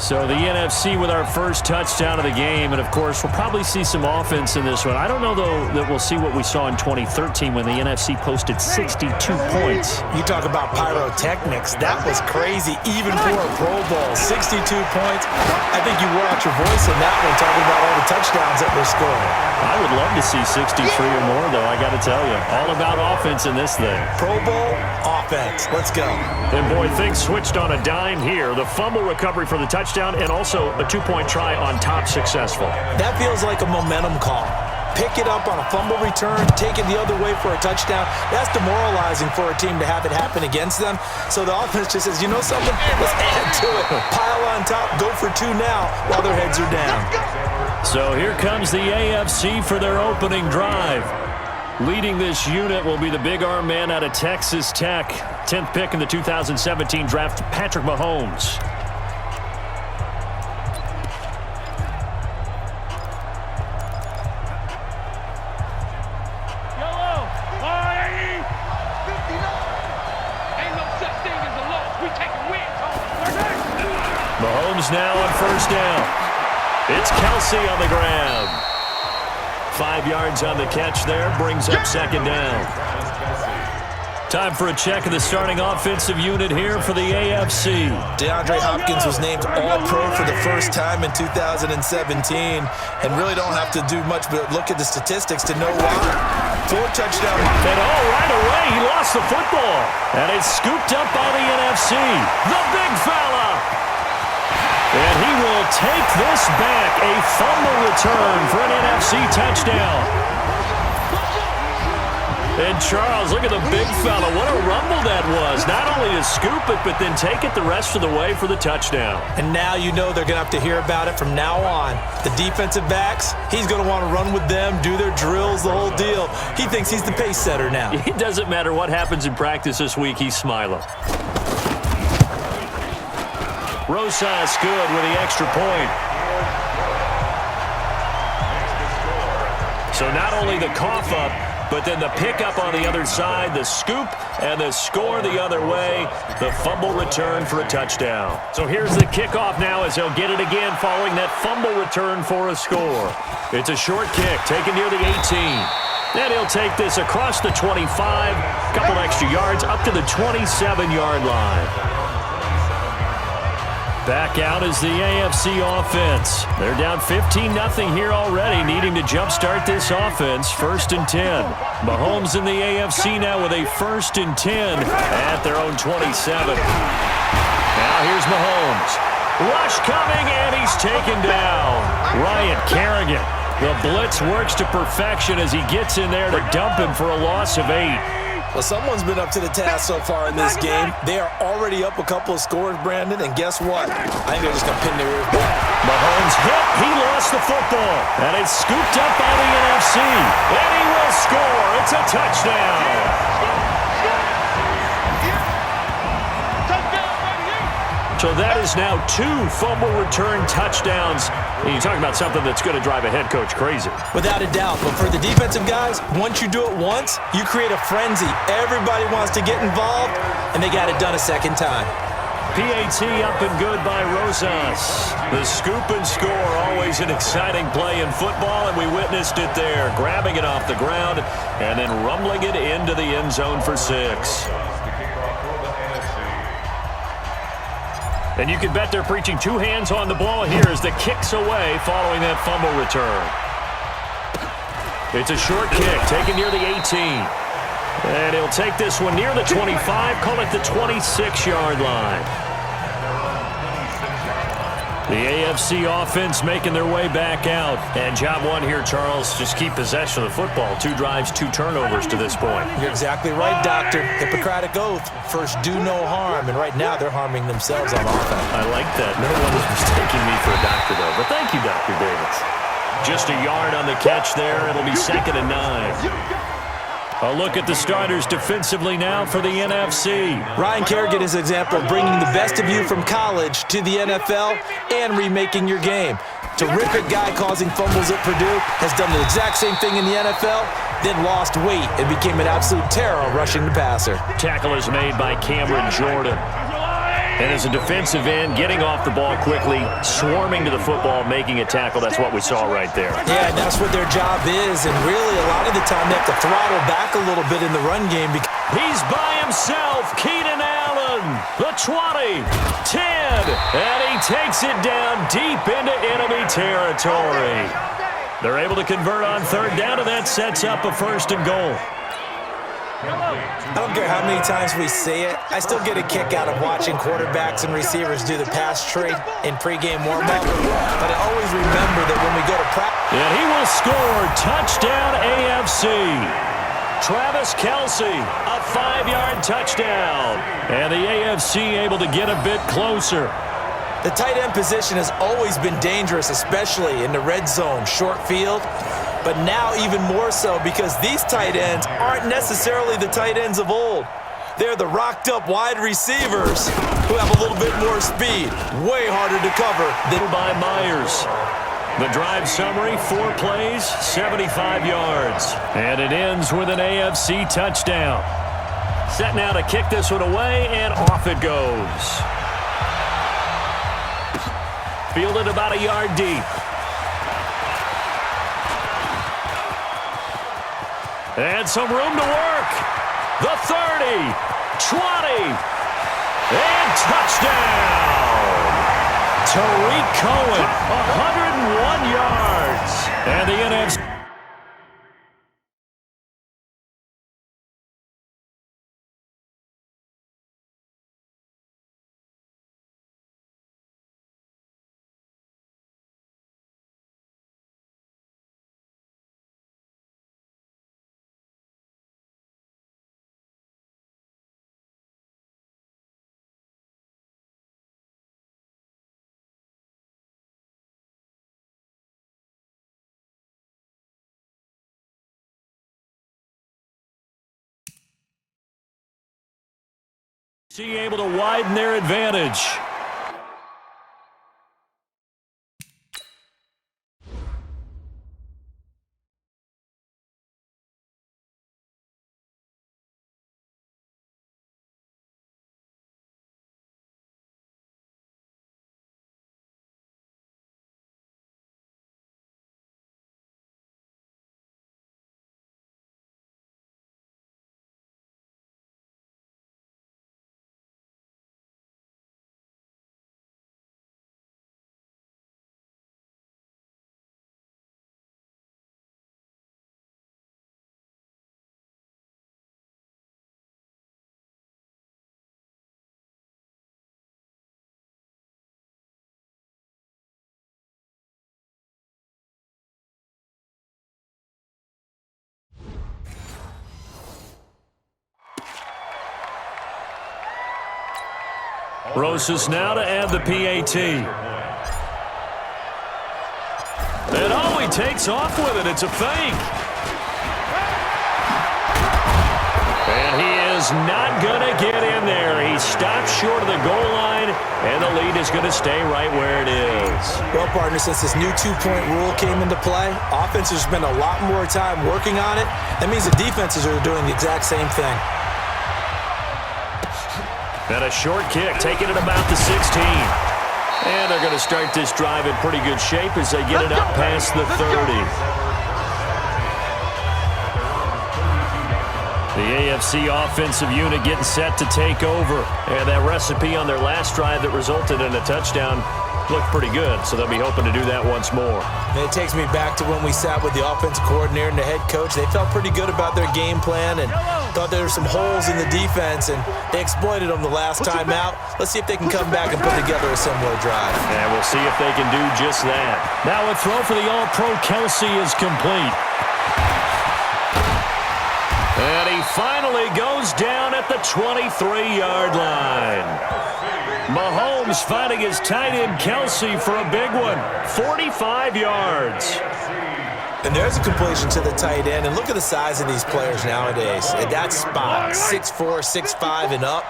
So the NFC with our first touchdown of the game, and of course we'll probably see some offense in this one. I don't know though that we'll see what we saw in 2013 when the NFC posted 62 points. You talk about pyrotechnics. That was crazy even for a Pro Bowl. 62 points. I think you wore out your voice in that one talking about all the touchdowns that were scored. I would love to see 63 or more though, I got to tell you. All about offense in this thing. Pro Bowl offense. Let's go. And boy, things switched on a dime here. The fumble recovery for the touchdown and also a two-point try on top successful. That feels like a momentum call. Pick it up on a fumble return, take it the other way for a touchdown. That's demoralizing for a team to have it happen against them. So the offense just says, you know something? Let's add to it. Pile on top, go for two now while their heads are down. So here comes the AFC for their opening drive. Leading this unit will be the big arm man out of Texas Tech. 10th pick in the 2017 draft, Patrick Mahomes. Mahomes now on first down. It's Kelsey on the grab. 5 yards on the catch there, brings up second down. Time for a check of the starting offensive unit here for the AFC. DeAndre Hopkins was named All-Pro for the first time in 2017, and really don't have to do much but look at the statistics to know why. 4 touchdowns. And right away, he lost the football. And it's scooped up by the NFC. The big fella. And he will take this back. A fumble return for an NFC touchdown. And Charles, look at the big fella. What a rumble that was. Not only to scoop it, but then take it the rest of the way for the touchdown. And now you know they're going to have to hear about it from now on. The defensive backs, he's going to want to run with them, do their drills, the whole deal. He thinks he's the pace setter now. It doesn't matter what happens in practice this week, he's smiling. Rosas good with the extra point. So not only the cough up, but then the pickup on the other side, the scoop, and the score the other way, the fumble return for a touchdown. So here's the kickoff now as he'll get it again following that fumble return for a score. It's a short kick taken near the 18. And he'll take this across the 25, couple extra yards up to the 27-yard line. Back out is the AFC offense. They're down 15-0 here already, needing to jumpstart this offense. 1st and 10. Mahomes in the AFC now with a 1st and 10 at their own 27. Now here's Mahomes. Rush coming, and he's taken down. Ryan Kerrigan. The blitz works to perfection as he gets in there to dump him for a loss of 8. Well, someone's been up to the task so far in this game. They are already up a couple of scores, Brandon, and guess what? I think they're just going to pin their ears back. Mahomes hit. He lost the football. And it's scooped up by the NFC. And he will score. It's a touchdown. So that is now 2 fumble return touchdowns. And you talk about something that's going to drive a head coach crazy. Without a doubt. But for the defensive guys, once you do it once, you create a frenzy. Everybody wants to get involved, and they got it done a second time. PAT up and good by Rosas. The scoop and score, always an exciting play in football, and we witnessed it there. Grabbing it off the ground and then rumbling it into the end zone for 6. And you can bet they're preaching 2 hands on the ball here as the kick's away following that fumble return. It's a short kick taken near the 18. And he'll take this one near the 25, call it the 26-yard line. The AFC offense making their way back out. And job 1 here, Charles, just keep possession of the football. 2 drives, 2 turnovers to this point. You're exactly right, Doctor. Hippocratic oath. First, do no harm. And right now, they're harming themselves on offense. I like that. No one is mistaking me for a doctor, though. But thank you, Dr. Davis. Just a yard on the catch there. It'll be 2nd and 9. A look at the starters defensively now for the NFC. Ryan Kerrigan is an example of bringing the best of you from college to the NFL and remaking your game. Terrific guy causing fumbles at Purdue, has done the exact same thing in the NFL, then lost weight and became an absolute terror rushing the passer. Tackle is made by Cameron Jordan. And as a defensive end, getting off the ball quickly, swarming to the football, making a tackle, that's what we saw right there. Yeah, and that's what their job is. And really, a lot of the time, they have to throttle back a little bit in the run game. He's by himself. Keenan Allen, the 20, 10, and he takes it down deep into enemy territory. They're able to convert on third down, and that sets up a 1st and goal. I don't care how many times we see it. I still get a kick out of watching quarterbacks and receivers do the pass tree in pregame warm-up. But I always remember that when we go to practice. And he will score. Touchdown AFC. Travis Kelce, a 5-yard touchdown. And the AFC able to get a bit closer. The tight end position has always been dangerous, especially in the red zone, short field. But now even more so because these tight ends aren't necessarily the tight ends of old. They're the rocked-up wide receivers who have a little bit more speed. Way harder to cover than by Myers. The drive summary, 4 plays, 75 yards. And it ends with an AFC touchdown. Set now to kick this one away, and off it goes. Fielded about a yard deep. And some room to work. The 30, 20, and touchdown. Tariq Cohen, 101 yards. And the NFC. Able to widen their advantage. Rosas now to add the PAT. And oh, he takes off with it. It's a fake. And he is not going to get in there. He stops short of the goal line, and the lead is going to stay right where it is. Well, partner, since this new two-point rule came into play, offenses spend a lot more time working on it. That means the defenses are doing the exact same thing. And a short kick, taking it about the 16. And they're going to start this drive in pretty good shape as they get it up past the 30. The AFC offensive unit getting set to take over. And that recipe on their last drive that resulted in a touchdown looked pretty good, so they'll be hoping to do that once more. And it takes me back to when we sat with the offensive coordinator and the head coach. They felt pretty good about their game plan and thought there were some holes in the defense, and they exploited them the last time out. Let's see if they can come back and put together a similar drive. And we'll see if they can do just that. Now a throw for the All-Pro Kelce is complete. And he finally goes down at the 23-yard line. Mahomes finding his tight end Kelce for a big one. 45 yards. And there's a completion to the tight end. And look at the size of these players nowadays. At that spot, 6'4", 6'5", and up.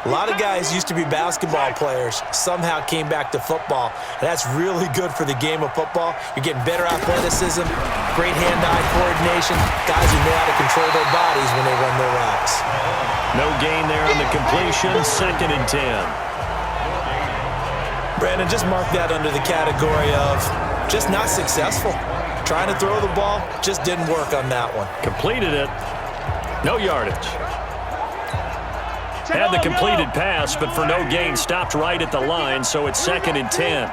A lot of guys used to be basketball players, somehow came back to football. And that's really good for the game of football. You're getting better athleticism, great hand-eye coordination, guys who know how to control their bodies when they run their routes. No gain there on the completion, 2nd and 10. Brandon, just mark that under the category of just not successful. Trying to throw the ball, just didn't work on that one. Completed it. No yardage. Had the completed pass, but for no gain, stopped right at the line, so it's 2nd and 10.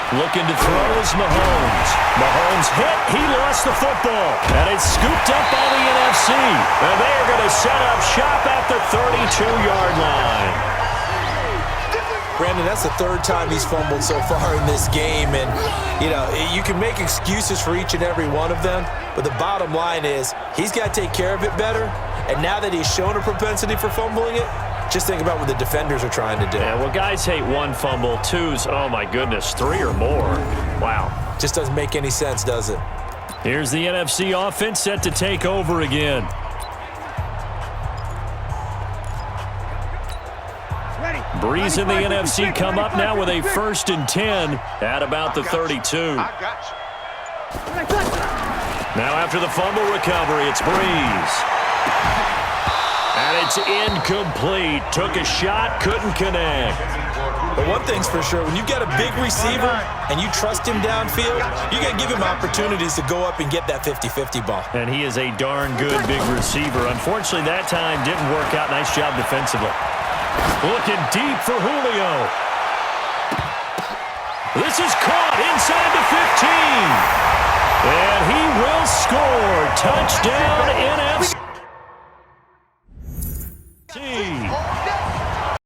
Looking to throw is Mahomes. Mahomes hit. He lost the football. And it's scooped up by the NFC. And they are going to set up shop at the 32-yard line. Brandon, that's the 3rd time he's fumbled so far in this game. And, you know, you can make excuses for each and every one of them. But the bottom line is he's got to take care of it better. And now that he's shown a propensity for fumbling it, just think about what the defenders are trying to do. Yeah, well, guys hate 1 fumble, 2's, oh, my goodness, 3 or more. Wow. Just doesn't make any sense, does it? Here's the NFC offense set to take over again. Breeze and the NFC come up now with a 1st and 10 at about the 32. Now after the fumble recovery, it's Breeze. And it's incomplete. Took a shot, couldn't connect. But one thing's for sure, when you've got a big receiver and you trust him downfield, you got to give him opportunities to go up and get that 50-50 ball. And he is a darn good big receiver. Unfortunately, that time didn't work out. Nice job defensively. Looking deep for Julio. This is caught inside the 15. And he will score. Touchdown NFC.